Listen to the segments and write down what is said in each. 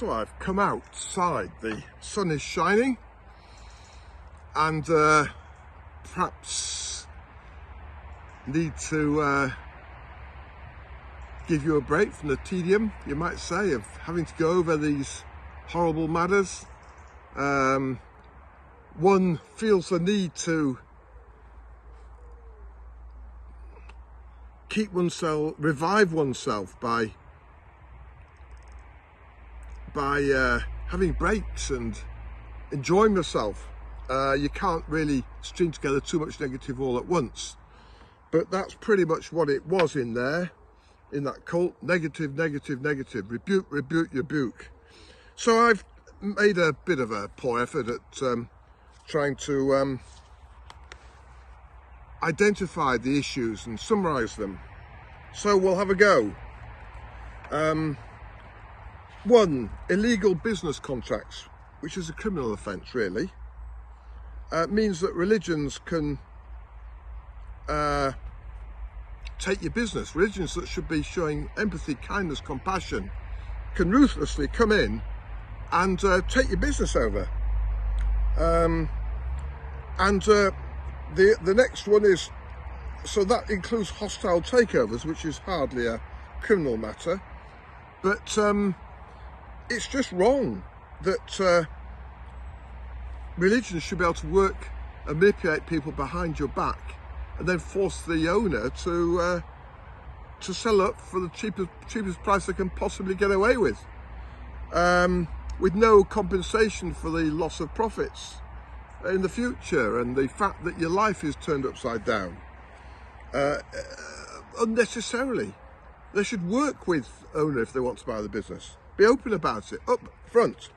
So I've come outside, the sun is shining, and perhaps need to give you a break from the tedium, you might say, of having to go over these horrible matters. One feels the need to revive oneself by having breaks and enjoying yourself. You can't really string together too much negative all at once, but that's pretty much what it was in there, in that cult. Negative, negative, negative, rebuke, rebuke, rebuke. So I've made a bit of a poor effort at trying to identify the issues and summarise them. So we'll have a go. 1, illegal business contracts, which is a criminal offence really, means that religions can take your business. Religions that should be showing empathy, kindness, compassion can ruthlessly come in and take your business over. The next one is, so that includes hostile takeovers, which is hardly a criminal matter, but it's just wrong that religions should be able to work and manipulate people behind your back and then force the owner to sell up for the cheapest price they can possibly get away with no compensation for the loss of profits in the future and the fact that your life is turned upside down unnecessarily. They should work with owner if they want to buy the business. Be open about it, up front.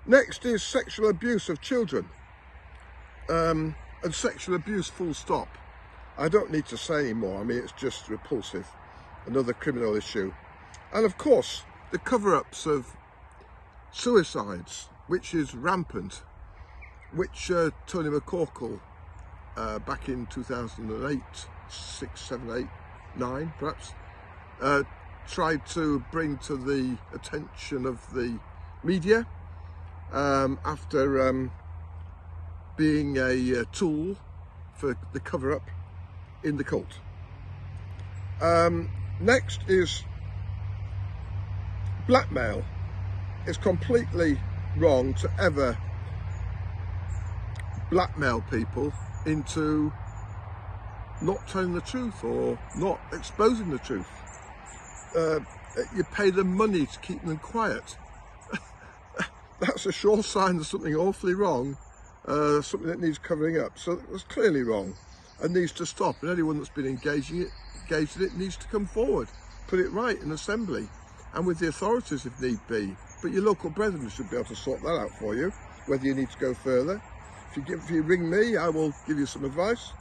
Next is sexual abuse of children, and sexual abuse full stop. I don't need to say anymore. I mean, it's just repulsive. Another criminal issue. And of course, the cover-ups of suicides, which is rampant, which Tony McCorkle back in 2008, 6, 7, 8, 9 perhaps, tried to bring to the attention of the media after being a tool for the cover-up in the cult. Next is blackmail. It's completely wrong to ever blackmail people into not telling the truth or not exposing the truth. You pay them money to keep them quiet. That's a sure sign there's something awfully wrong, something that needs covering up. So it was clearly wrong and needs to stop, and anyone that's been engaged in it needs to come forward, put it right in assembly and with the authorities if need be. But your local brethren should be able to sort that out for you, whether you need to go further. If you ring me, I will give you some advice.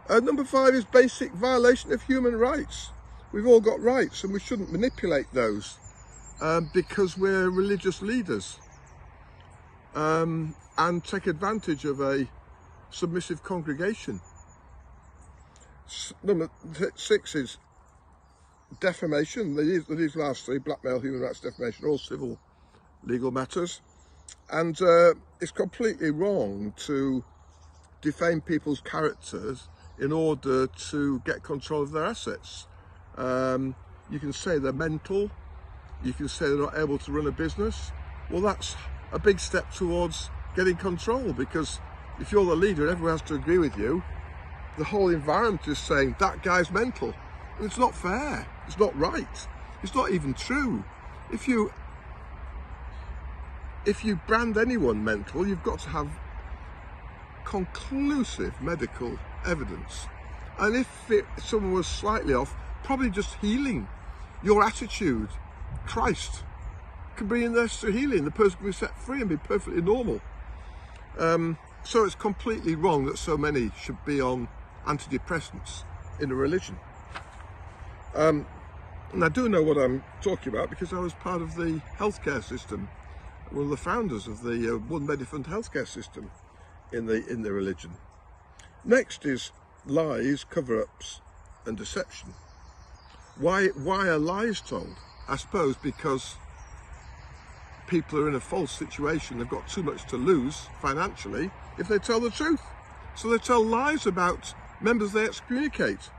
Number 5 is basic violation of human rights. We've all got rights and we shouldn't manipulate those because we're religious leaders and take advantage of a submissive congregation. Number 6 is defamation. These last 3, blackmail, human rights, defamation, all civil legal matters. And it's completely wrong to defame people's characters in order to get control of their assets. You can say they're mental, you can say they're not able to run a business. Well, that's a big step towards getting control, because if you're the leader and everyone has to agree with you, the whole environment is saying that guy's mental. And it's not fair, it's not right, it's not even true. If you brand anyone mental, you've got to have conclusive medical evidence. And if someone was slightly off, probably just healing. Your attitude, Christ, can bring in there to healing. The person can be set free and be perfectly normal. So it's completely wrong that so many should be on antidepressants in a religion. And I do know what I'm talking about because I was part of the healthcare system, one of the founders of the One Medifund healthcare system in the religion. Next is lies, cover-ups and deception. Why are lies told? I suppose because people are in a false situation. They've got too much to lose financially if they tell the truth. So they tell lies about members they excommunicate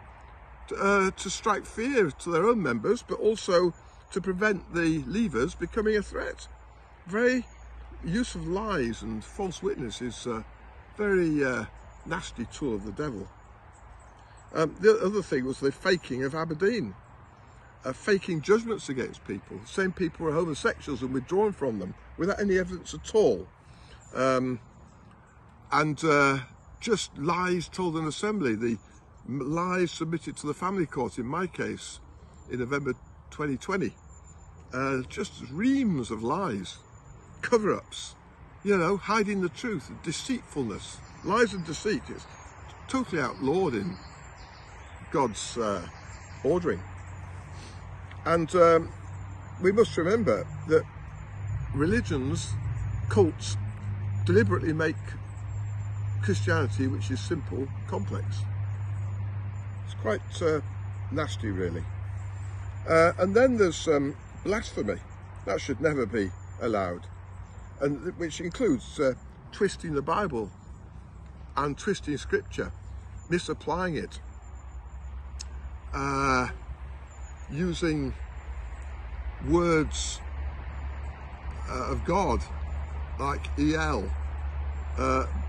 to strike fear to their own members, but also to prevent the leavers becoming a threat. Very use of lies and false witness is a very nasty tool of the devil. The other thing was the faking of Aberdeen. Faking judgments against people. The same people were homosexuals and withdrawn from them without any evidence at all. Just lies told in assembly. The lies submitted to the family court in my case in November 2020. Just reams of lies, cover-ups, you know, hiding the truth, deceitfulness, lies and deceit. It's totally outlawed in God's ordering. And we must remember that religions, cults, deliberately make Christianity, which is simple, complex. It's quite nasty, really. And then there's blasphemy. That should never be allowed, and which includes twisting the Bible and twisting Scripture, misapplying it, using words of God like EL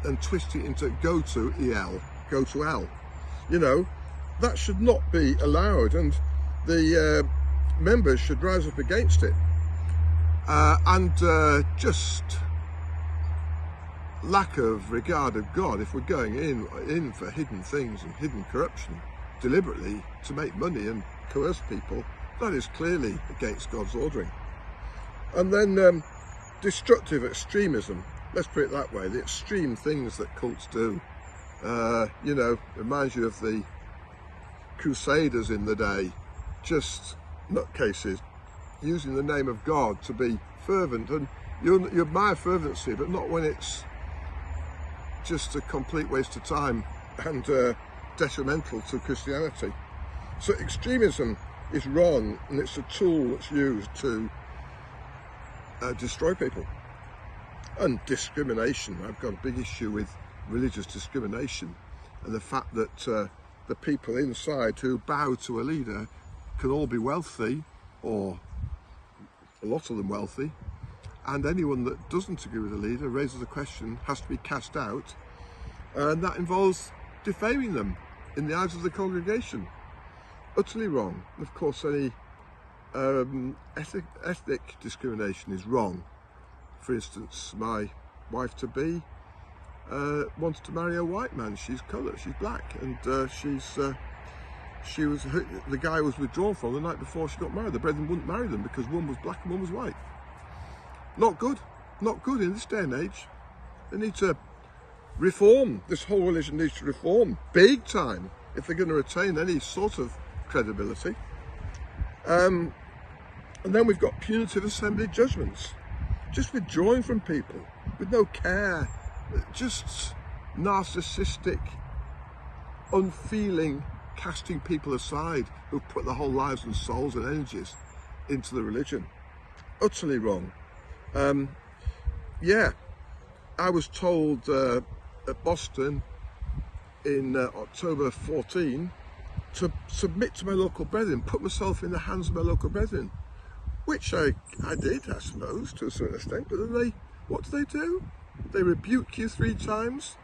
and twisting it into go to EL, go to L. You know, that should not be allowed, and the members should rise up against it. Just lack of regard of God. If we're going in for hidden things and hidden corruption deliberately to make money and coerce people, that is clearly against God's ordering. And then destructive extremism, let's put it that way, the extreme things that cults do. You know, reminds you of the Crusaders in the day, just nutcases, using the name of God to be fervent, and you admire fervency, but not when it's just a complete waste of time and detrimental to Christianity. So extremism is wrong, and it's a tool that's used to destroy people. And discrimination. I've got a big issue with religious discrimination and the fact that the people inside who bow to a leader can all be wealthy, or a lot of them wealthy, and anyone that doesn't agree with the leader, raises a question, has to be cast out, and that involves defaming them in the eyes of the congregation. Utterly wrong. Of course, any ethnic discrimination is wrong. For instance, my wife-to-be wanted to marry a white man. She's coloured, she's black, and the guy was withdrawn from the night before she got married. The brethren wouldn't marry them because one was black and one was white. Not good. Not good in this day and age. They need to reform. This whole religion needs to reform big time if they're going to retain any sort of credibility. And then we've got punitive assembly judgments, just withdrawing from people with no care, just narcissistic, unfeeling, casting people aside who've put their whole lives and souls and energies into the religion. Utterly wrong. Yeah, I was told at Boston in October 14 to submit to my local brethren, put myself in the hands of my local brethren, which I did, I suppose, to a certain extent. But then what do? They rebuke you 3 times,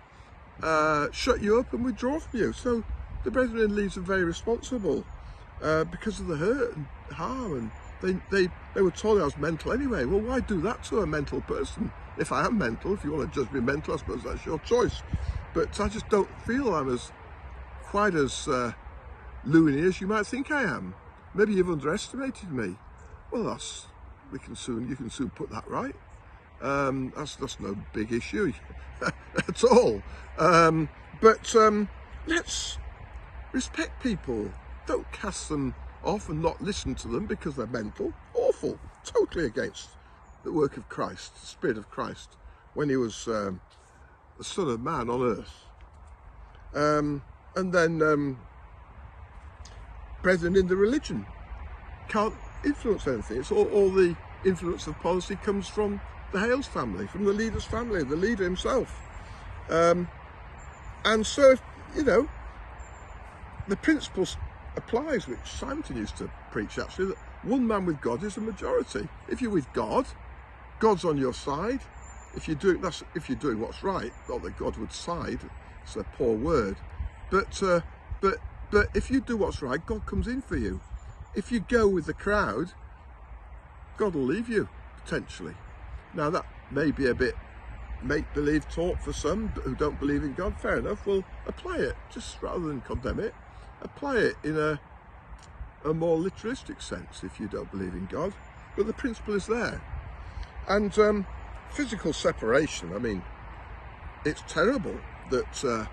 shut you up and withdraw from you. So the brethren in Leeds are very responsible because of the hurt and harm, and they were told I was mental anyway. Well, why do that to a mental person? If I am mental, if you want to judge me mental, I suppose that's your choice. But I just don't feel I'm quite as loony as you might think I am. Maybe you've underestimated me. Well, you can soon put that right. That's no big issue at all. But let's respect people. Don't cast them off and not listen to them because they're mental. Awful. Totally against the work of Christ, the Spirit of Christ, when he was the Son of Man on earth. And then brethren in the religion can't influence anything. It's all the influence of policy comes from the Hales family, from the leader's family, the leader himself. And so, you know, the principle applies, which Simonton used to preach actually, that one man with God is a majority. If you're with God, God's on your side. If you're doing what's right, not that God would side, it's a poor word, but if you do what's right, God comes in for you. If you go with the crowd, God will leave you, potentially. Now that may be a bit make-believe talk for some who don't believe in God, fair enough. Well, apply it, just rather than condemn it, apply it in a more literalistic sense if you don't believe in God. But the principle is there. And physical separation, I mean, it's terrible that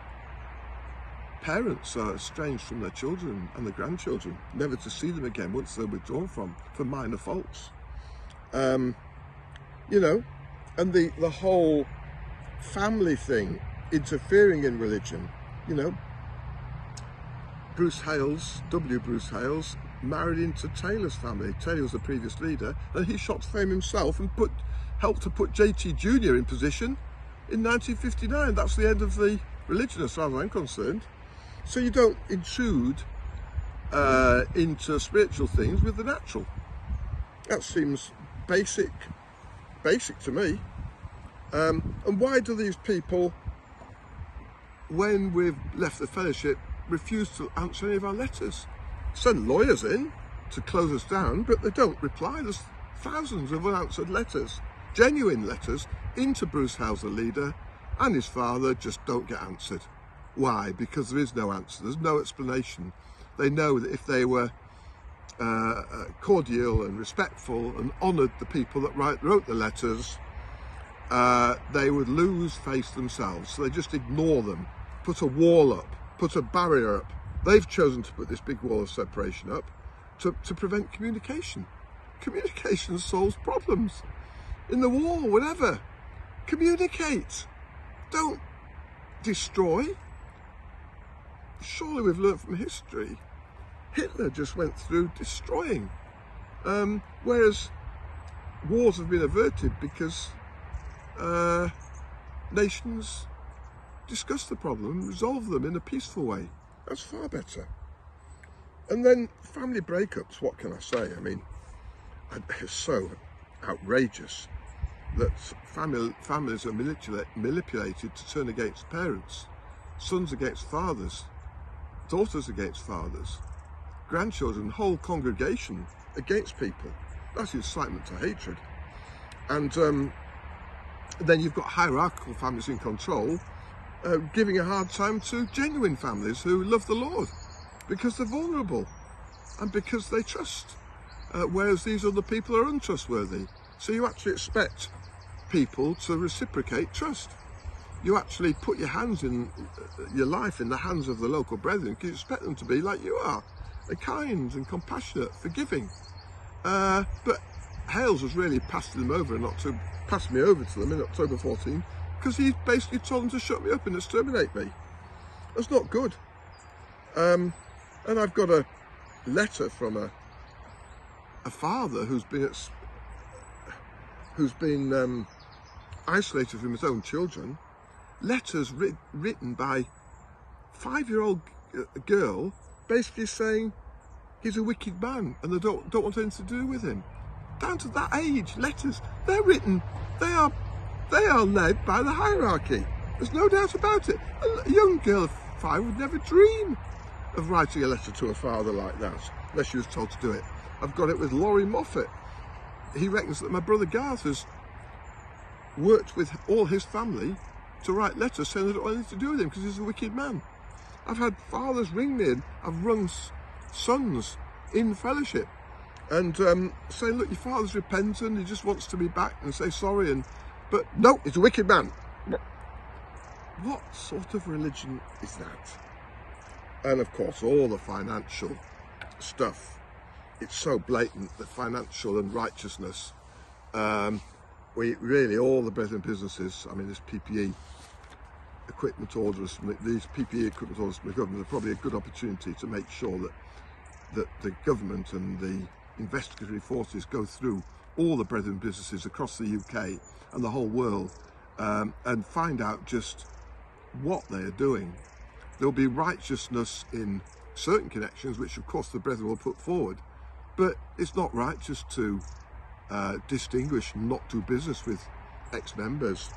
parents are estranged from their children and their grandchildren, never to see them again once they're withdrawn from for minor faults. You know, and the whole family thing interfering in religion, you know. Bruce Hales, Bruce Hales, married into Taylor's family. Taylor was the previous leader, and he shot fame himself and helped to put JT Jr. in position in 1959. That's the end of the religion as far as I'm concerned. So you don't intrude into spiritual things with the natural. That seems basic to me. And why do these people, when we've left the fellowship, refuse to answer any of our letters? Send lawyers in to close us down, but they don't reply. There's thousands of unanswered letters, genuine letters, into Bruce Hales, the leader, and his father just don't get answered. Why? Because there is no answer, there's no explanation. They know that if they were cordial and respectful and honoured the people that wrote the letters, they would lose face themselves. So they just ignore them, put a wall up, put a barrier up. They've chosen to put this big wall of separation up to prevent communication. Communication solves problems. In the war, whatever. Communicate. Don't destroy. Surely we've learnt from history. Hitler just went through destroying. Whereas wars have been averted because nations discuss the problem and resolve them in a peaceful way. That's far better. And then family breakups, what can I say? I mean, it's so outrageous that families are manipulated to turn against parents, sons against fathers, daughters against fathers, grandchildren, whole congregation against people. That's incitement to hatred. And then you've got hierarchical families in control, giving a hard time to genuine families who love the Lord because they're vulnerable and because they trust, whereas these other people are untrustworthy. So you actually expect people to reciprocate trust. You actually put your life in the hands of the local brethren because you expect them to be like you are, kind and compassionate, forgiving. But Hales was really passing me over to them in October 14 because he basically told them to shut me up and exterminate me. That's not good. And I've got a letter from a father who's been isolated from his own children. Letters written by 5-year-old girl, basically saying he's a wicked man and they don't want anything to do with him. Down to that age, letters, they're written, they are led by the hierarchy. There's no doubt about it. A young girl of 5 would never dream of writing a letter to a father like that, unless she was told to do it. I've got it with Laurie Moffat. He reckons that my brother Garth has worked with all his family to write letters saying they don't want anything to do with him because he's a wicked man. I've had fathers ring me and I've rung sons in fellowship and saying, look, your father's repentant, he just wants to be back and say sorry, but no, he's a wicked man. What sort of religion is that? And of course, all the financial stuff, it's so blatant, the financial and righteousness. All the brethren businesses, I mean, this PPE equipment orders, these PPE equipment orders from the government are probably a good opportunity to make sure that the government and the investigatory forces go through all the bread and businesses across the UK and the whole world, and find out just what they are doing. There'll be righteousness in certain connections, which of course the brethren will put forward, but it's not right just to distinguish, not do business with ex-members.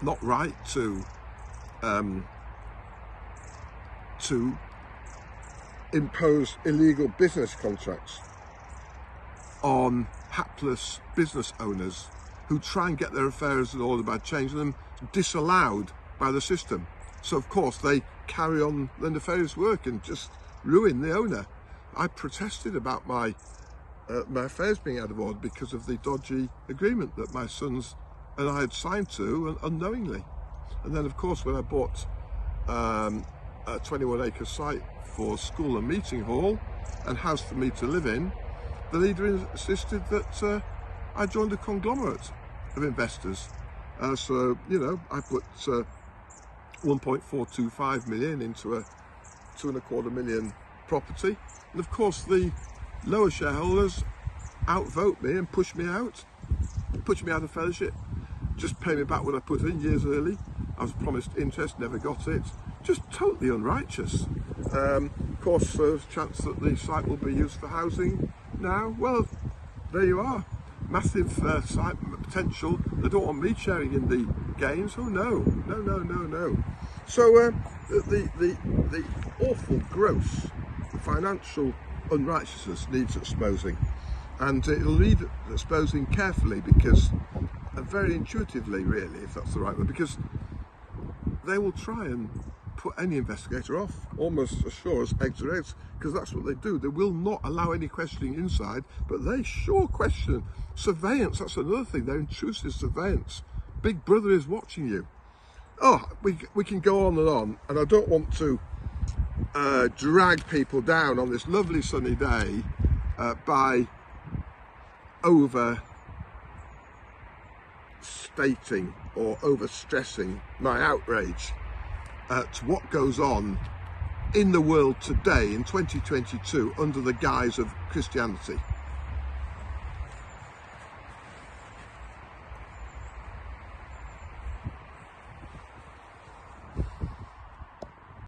Not right to impose illegal business contracts on hapless business owners who try and get their affairs in order by changing them, disallowed by the system. So of course they carry on the nefarious work and just ruin the owner. I protested about my affairs being out of order because of the dodgy agreement that my sons and I had signed to unknowingly. And then of course when I bought a 21-acre site for school and meeting hall and house for me to live in, the leader insisted that I joined a conglomerate of investors. So, you know, I put 1.425 million into a 2.25 million property. And of course the lower shareholders outvote me and push me out of fellowship, just pay me back what I put in years early. I was promised interest, never got it. Just totally unrighteous. Of course, there's a chance that the site will be used for housing now. Well, there you are. Massive site potential. They don't want me sharing in the gains. Oh no. So the awful, gross financial unrighteousness needs exposing, and it'll need exposing carefully, because very intuitively, really, if that's the right word, because they will try and put any investigator off, almost as sure as eggs are eggs, because that's what they do. They will not allow any questioning inside, but they sure question. Surveillance, that's another thing. They're intrusive surveillance. Big Brother is watching you. Oh, we can go on, and I don't want to drag people down on this lovely sunny day by overstating or overstressing my outrage to what goes on in the world today in 2022 under the guise of Christianity.